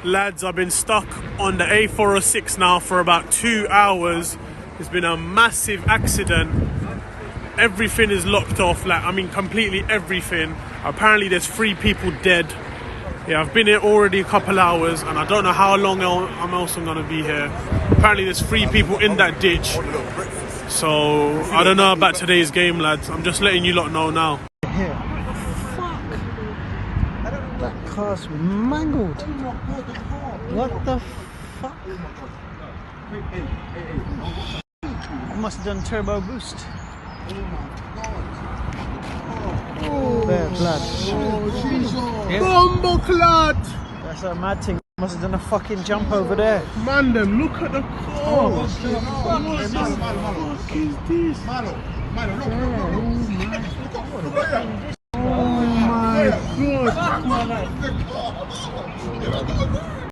Lads, I've been stuck on the A406 now for about 2 hours. There's been a massive accident. Everything is locked off, like, I mean completely everything. Apparently there's 3 people dead. Yeah, I've been here already a couple hours and I don't know how long I'm also gonna be here. Apparently there's 3 people in that ditch. So I don't know about today's game, lads. I'm just letting you lot know now. Here. Fuck. That car's mangled. What the fuck? I must have done turbo boost. There, blood. Yeah. Bumbo clad! That's a mad thing. Must have done a fucking jump over there. Man, them, look at the car. Oh, What the fuck is this? Oh my god.